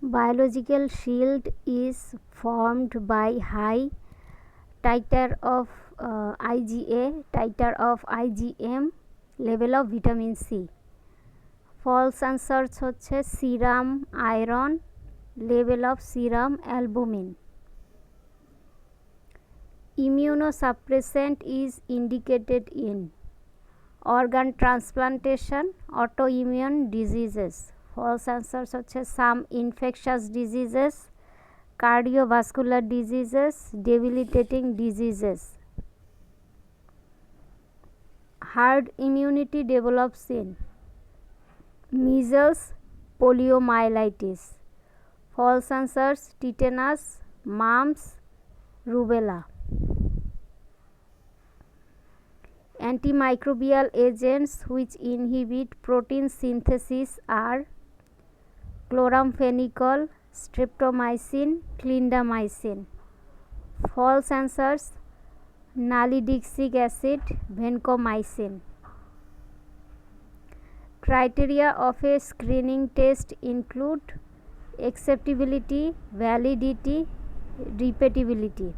Biological shield is formed by high titer of IgA, titer of IgM, level of vitamin C. False answers হচ্ছে serum iron, level of serum albumin. Immunosuppressant is indicated in organ transplantation, autoimmune diseases. False answers হচ্ছে some infectious diseases, cardiovascular diseases, debilitating diseases. Herd immunity develops in measles, poliomyelitis. False answers tetanus, mumps, rubella. Antimicrobial agents which inhibit protein synthesis are chloramphenicol, streptomycin, clindamycin. False answers nalidixic acid, vancomycin. Criteria of a screening test include acceptability, validity, repeatability.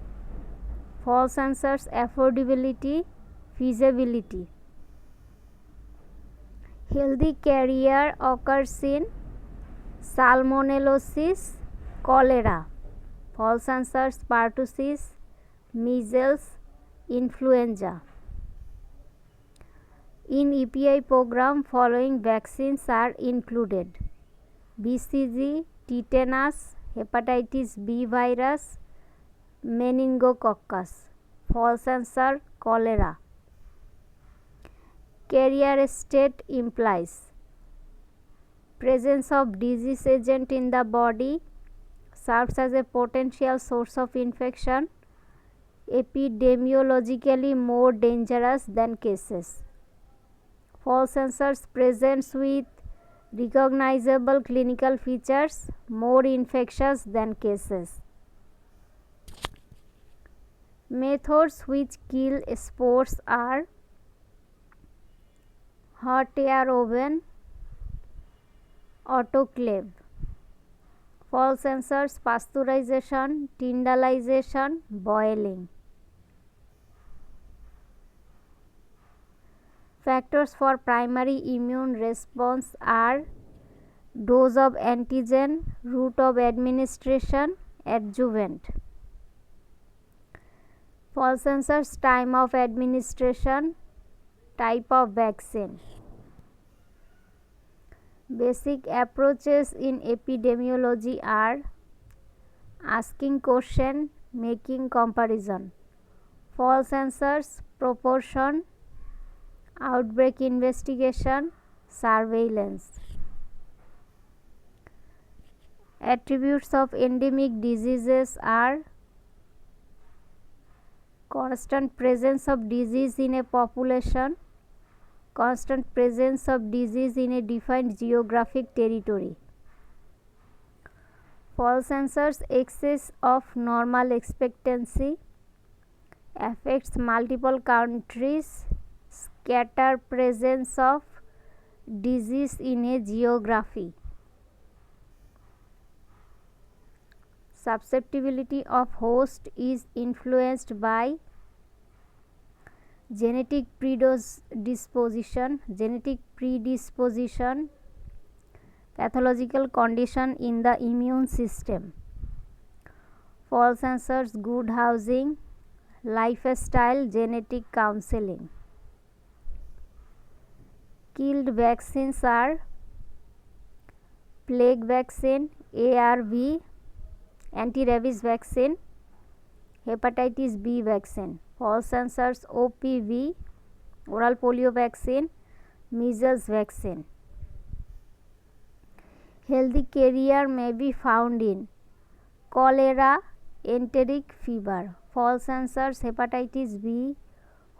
False answers affordability, feasibility. Healthy carrier occurs in salmonellosis, cholera. False answers pertussis, measles, influenza. In EPI program, following vaccines are included: BCG, tetanus, hepatitis B virus, meningococcus. False answer cholera. Carrier state implies presence of disease agent in the body, serves as a potential source of infection, epidemiologically more dangerous than cases. False answers presents with recognizable clinical features, more infectious than cases. Methods which kill spores are hot air oven, autoclave. False answers pasteurization, tyndallization, boiling. Factors for primary immune response are dose of antigen, route of administration, adjuvant. False answers time of administration, type of vaccine. Basic approaches in epidemiology are asking question, making comparison. False answers proportion, outbreak investigation, surveillance. Attributes of endemic diseases are constant presence of disease in a population, constant presence of disease in a defined geographic territory. False answers excess of normal expectancy, affects multiple countries, scatter presence of disease in a geography. Susceptibility of host is influenced by genetic predisposition, pathological condition in the immune system. False answers good housing, lifestyle, genetic counseling. Killed vaccines are plague vaccine, ARV, anti-rabies vaccine, hepatitis B vaccine. False answers OPV, oral polio vaccine, measles vaccine. Healthy carrier may be found in cholera, enteric fever. False answers hepatitis B,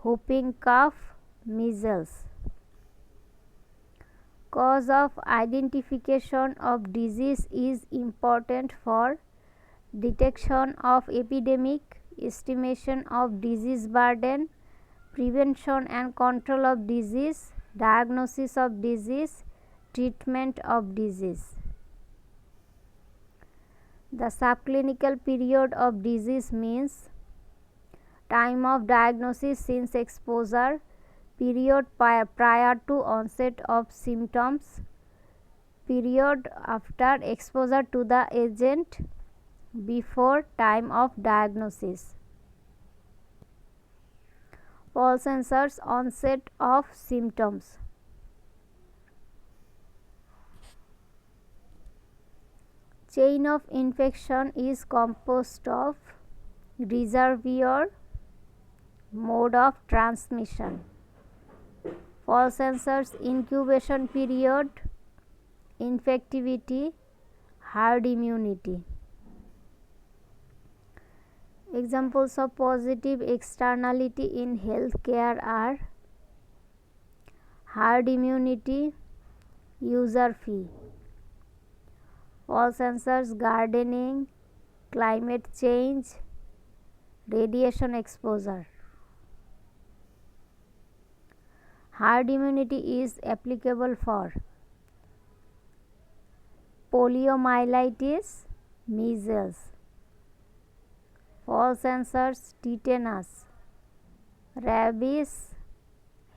whooping cough, measles. Cause of identification of disease is important for detection of epidemic, estimation of disease burden, prevention and control of disease, diagnosis of disease, treatment of disease. The subclinical period of disease means time of diagnosis since exposure, period prior to onset of symptoms, period after exposure to the agent, before time of diagnosis. Paul Sensors onset of symptoms. Chain of infection is composed of reservoir, mode of transmission. Paul Sensors incubation period, infectivity, herd immunity. Examples of positive externality in healthcare are herd immunity, user fee. Paul Sensors gardening, climate change, radiation exposure. Herd immunity is applicable for poliomyelitis, measles. Paul Sensors tetanus, rabies,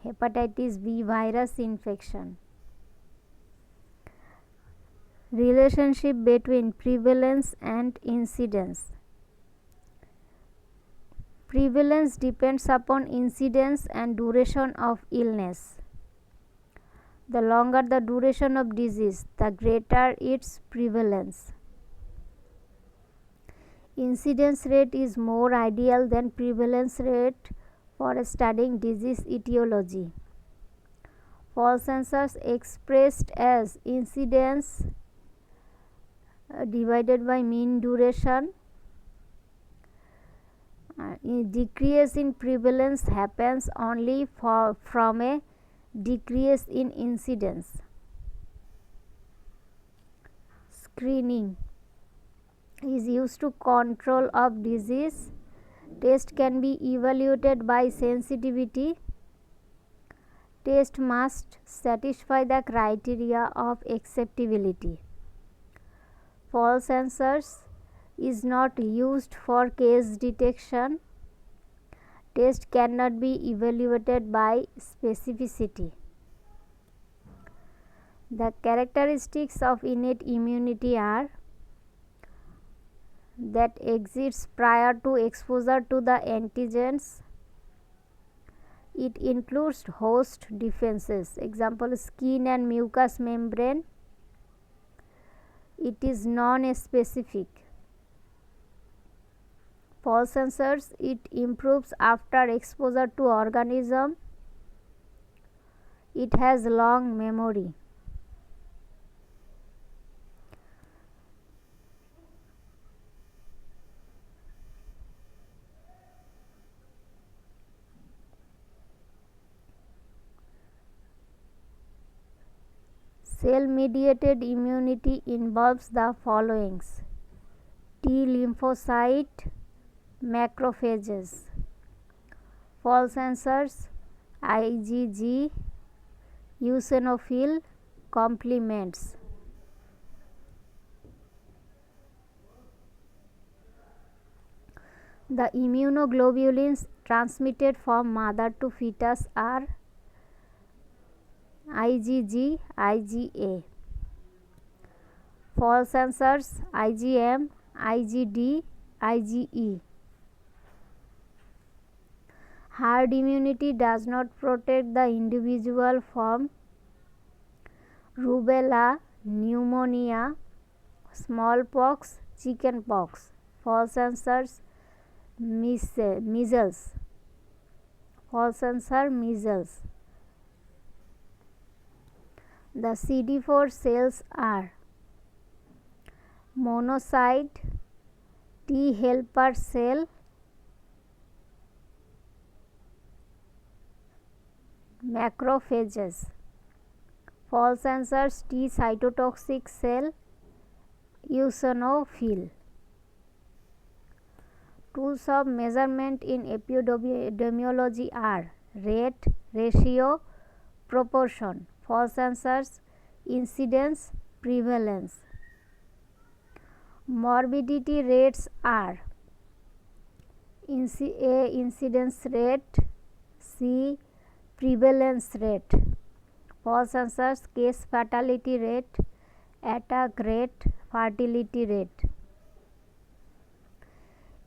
hepatitis B virus infection. Relationship between prevalence and incidence. Prevalence depends upon incidence and duration of illness. The longer the duration of disease, the greater its prevalence. Incidence rate is more ideal than prevalence rate for studying disease etiology. Paul Sensors expressed as incidence divided by mean duration. Decrease in prevalence happens only from a decrease in incidence. Screening is used to control of disease. Test can be evaluated by sensitivity. Test must satisfy the criteria of acceptability. Paul Sensors is not used for case detection. Test cannot be evaluated by specificity. The characteristics of innate immunity are that exists prior to exposure to the antigens. It includes host defenses, example skin and mucous membrane. It is non-specific. Paul Sensors, it improves after exposure to organism. It has long memory. Cell-mediated immunity involves the followings: T lymphocyte, macrophages. Paul Sensors, IgG, eosinophil, complements. The immunoglobulins transmitted from mother to fetus are IgG, IgA. Paul Sensors, IgM, IgD, IgE. Herd immunity does not protect the individual from rubella, pneumonia, smallpox, chickenpox. Paul Sensors, measles. Paul Sensor, measles. The CD4 cells are monocyte, T helper cell, macrophages. Paul Sensors, T cytotoxic cell, eosinophil. Tools of measurement in epidemiology are rate, ratio, proportion. Paul Sensors, incidence, prevalence. Morbidity rates are A. Incidence rate, C. Prevalence rate. False answers: case fatality rate, attack rate, fertility rate.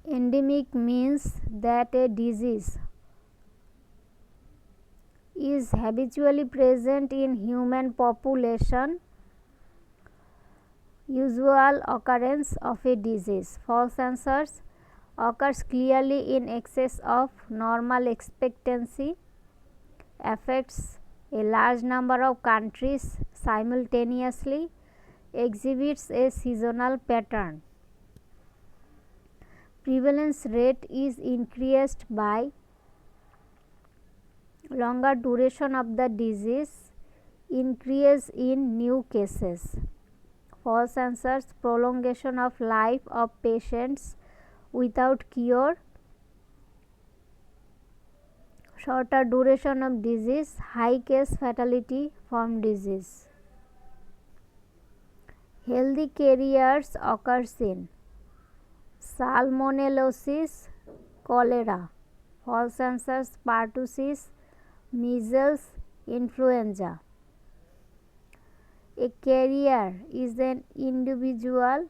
Endemic means that a disease is habitually present in human population. Usual occurrence of a disease. False answers: occurs clearly in excess of normal expectancy, affects a large number of countries simultaneously, exhibits a seasonal pattern. Prevalence rate is increased by longer duration of the disease, increase in new cases. False answers: prolongation of life of patients without cure, shorter duration of disease, high case fatality from disease. Healthy carriers occurs in salmonellosis, cholera. False answers: pertussis, measles, influenza. A carrier is an individual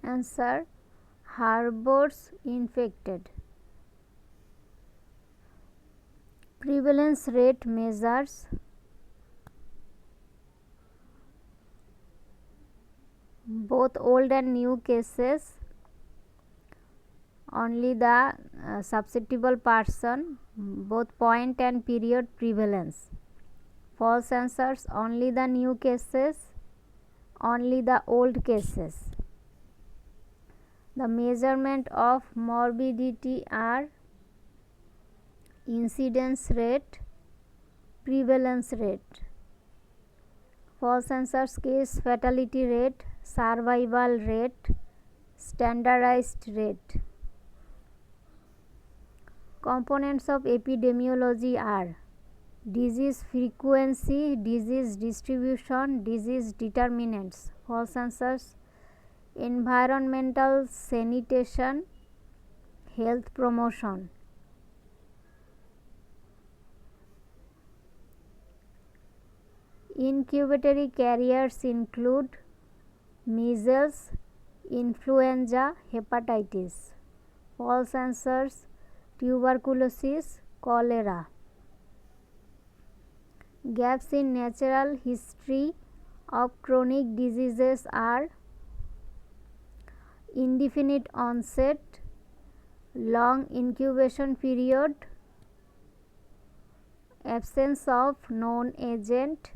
Answer: harbors infected. Prevalence rate measures both old and new cases, only the susceptible person, both point and period prevalence. False answers: only the new cases, only the old cases. The measurement of morbidity are incidence rate, prevalence rate. False answers: case fatality rate, survival rate, standardized rate. Components of epidemiology are disease frequency, disease distribution, disease determinants. False answers: environmental sanitation, health promotion. Incubatory carriers include measles, influenza, hepatitis. False answers: tuberculosis, cholera. Gaps in natural history of chronic diseases are indefinite onset, long incubation period, absence of known agent,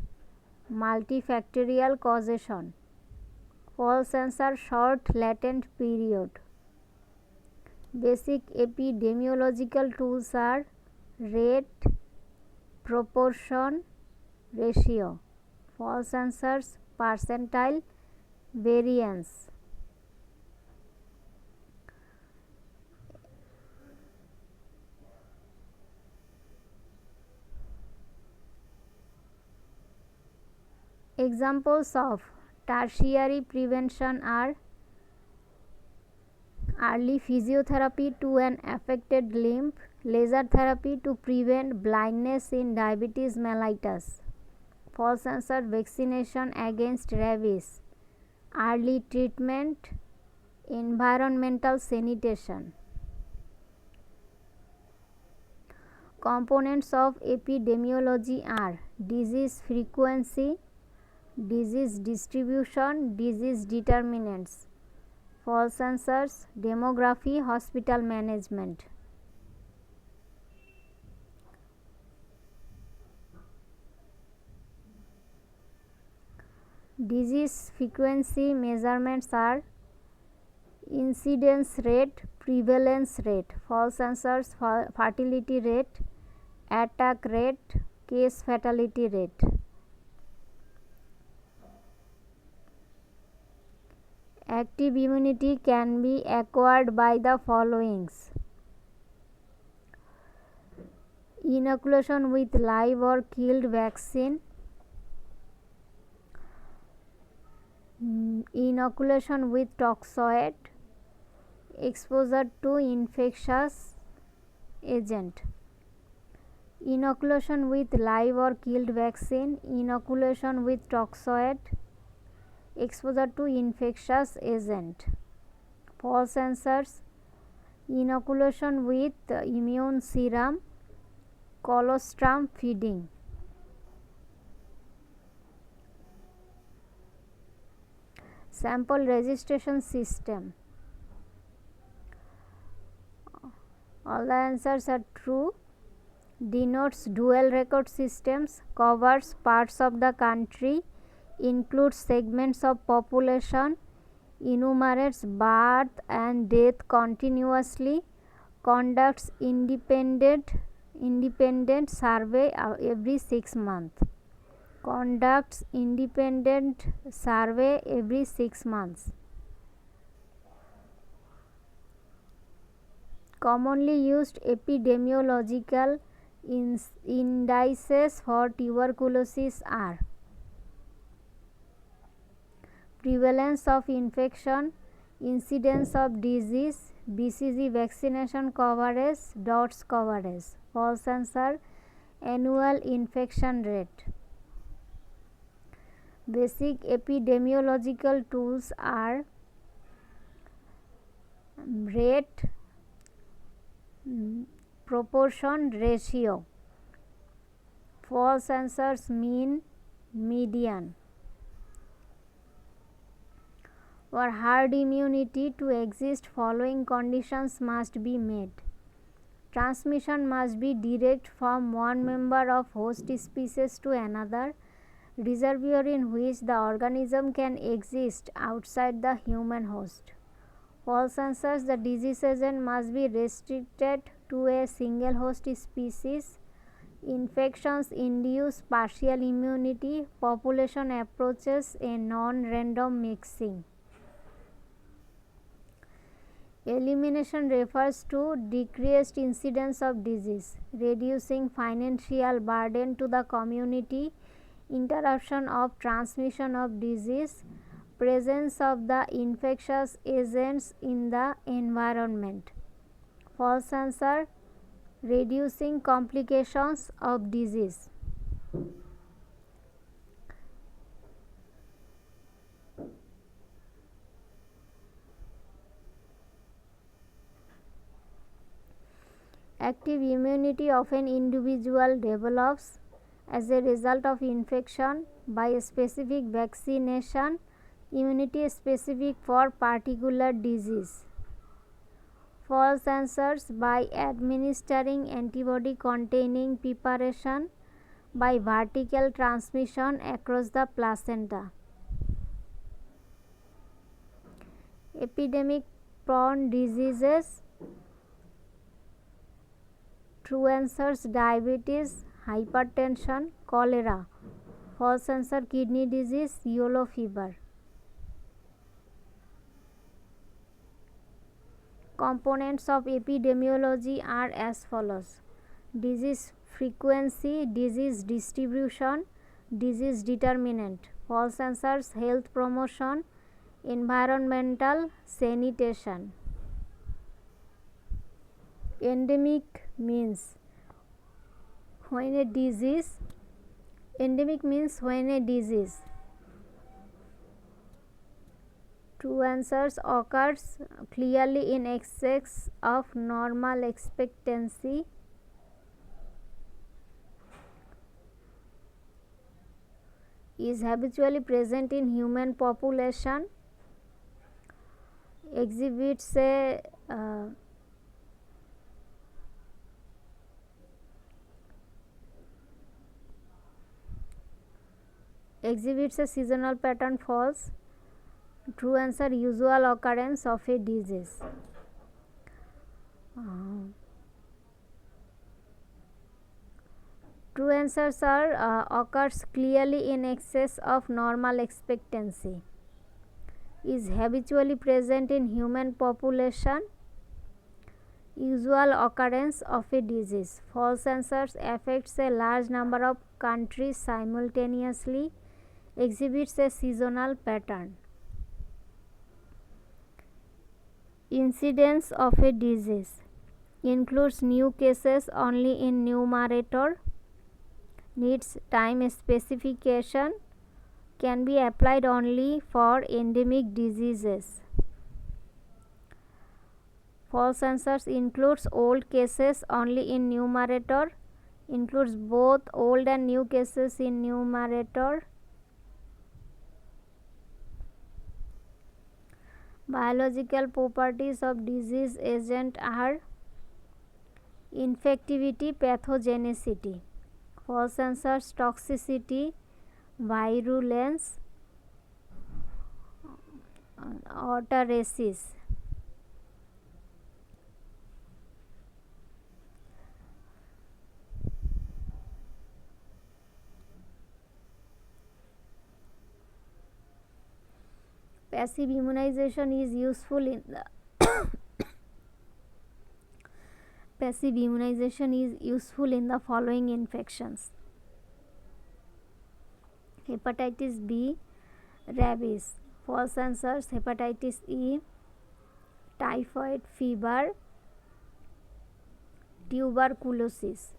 multifactorial causation. False answer: short latent period. Basic epidemiological tools are rate, proportion, ratio. False answers: percentile, variance. Examples of tertiary prevention are early physiotherapy to an affected limb, laser therapy to prevent blindness in diabetes mellitus. False answer: vaccination against rabies, early treatment, environmental sanitation. Components of epidemiology are disease frequency, disease distribution, disease determinants. False answers: demography, hospital management. Disease frequency measurements are incidence rate, prevalence rate. False answers: fertility rate, attack rate, case fatality rate. Active immunity can be acquired by the followings: inoculation with live or killed vaccine, inoculation with toxoid, exposure to infectious agent. Inoculation with live or killed vaccine, inoculation with toxoid, exposure to infectious agent. False answers: inoculation with immune serum, colostrum feeding. Sample registration system. All the answers are true. Denotes dual record systems, covers parts of the country, includes segments of population, enumerates birth and death continuously, conducts independent survey every 6 months. Conducts independent survey every 6 months. Commonly used epidemiological indices for tuberculosis are: prevalence of infection, incidence of disease, BCG vaccination coverage, DOTS coverage. False answer: annual infection rate. Basic epidemiological tools are rate, proportion, ratio. False answers: mean, median. For herd immunity to exist, following conditions must be met: transmission must be direct from one member of host species to another, reservoir in which the organism can exist outside the human host. False answers: the disease agent must be restricted to a single host species, infections induce partial immunity, population approaches a non-random mixing. Elimination refers to decreased incidence of disease, reducing financial burden to the community, interruption of transmission of disease, presence of the infectious agents in the environment. False answer: reducing complications of disease. Active immunity of an individual develops as a result of infection by a specific vaccination. Immunity is specific for particular disease. False answers: by administering antibody containing preparation, by vertical transmission across the placenta. Epidemic prone diseases. True answers: diabetes, hypertension, cholera. False answer: kidney disease, yellow fever. Components of epidemiology are as follows: disease frequency, disease distribution, disease determinant. False answers: health promotion, environmental sanitation. Endemic means when a disease True answers: occurs clearly in excess of normal expectancy, is habitually present in human population, exhibits a seasonal pattern. False. True answer: usual occurrence of a disease. True answers are occurs clearly in excess of normal expectancy. is habitually present in human population. Usual occurrence of a disease. False sensors affects a large number of countries simultaneously, exhibits a seasonal pattern. Incidence of a disease includes new cases only in numerator, needs time specification, can be applied only for endemic diseases. False sensors includes old cases only in numerator, includes both old and new cases in numerator. Biological properties of disease agent are infectivity, pathogenicity. False sensors toxicity, virulence, autoresis. Passive immunization is useful in the passive immunization is useful in the following infections: hepatitis B, rabies. False sensors hepatitis E, typhoid fever, tuberculosis.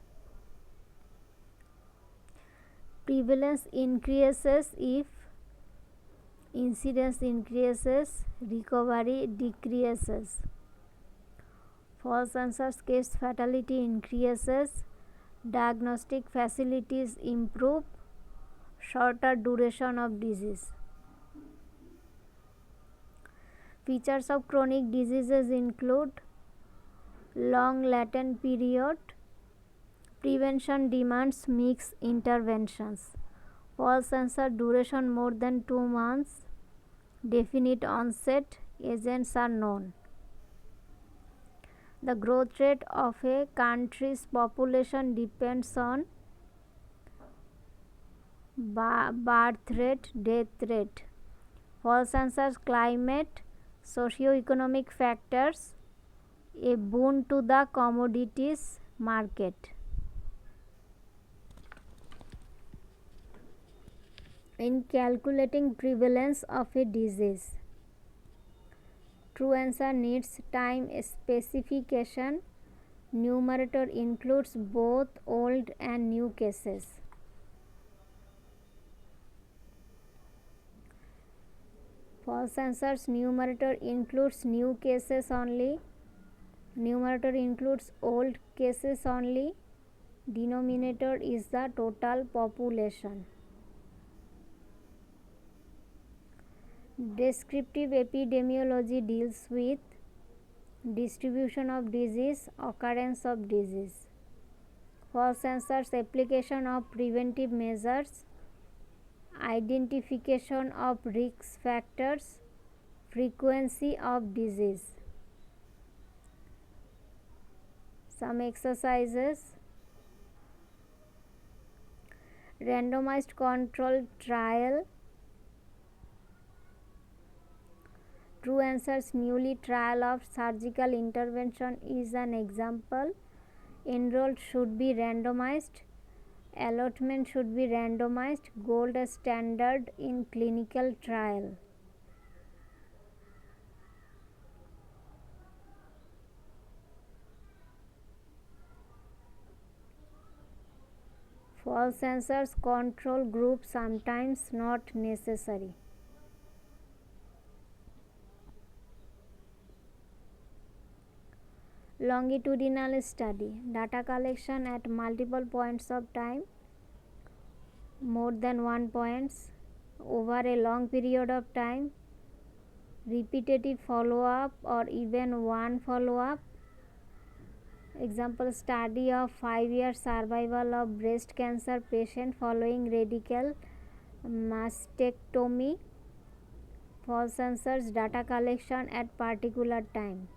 Prevalence increases if incidence increases, recovery decreases. False sensors case fatality increases, diagnostic facilities improve, shorter duration of disease. Features of chronic diseases include long latent period. Prevention demands mixed interventions. False sensor duration more than 2 months. Definite onset, agents are known. The growth rate of a country's population depends on birth rate, death rate. False sensors climate, socio-economic factors, a boon to the commodities market. In calculating prevalence of a disease, true answer needs time specification. Numerator includes both old and new cases. False sensors numerator includes new cases only. Numerator includes old cases only. Denominator is the total population. Descriptive epidemiology deals with distribution of disease, occurrence of disease. False sensors application of preventive measures, identification of risk factors, frequency of disease. Some exercises. Randomized controlled trial. True answers newly trial of surgical intervention is an example. Enrolled should be randomized. Allotment should be randomized. Gold standard in clinical trial. False sensors control group sometimes not necessary. Longitudinal study, data collection at multiple points of time, more than 1 points, over a long period of time, repetitive follow-up or even one follow-up. Example, study of 5-year survival of breast cancer patient following radical mastectomy. False sensors data collection at particular time.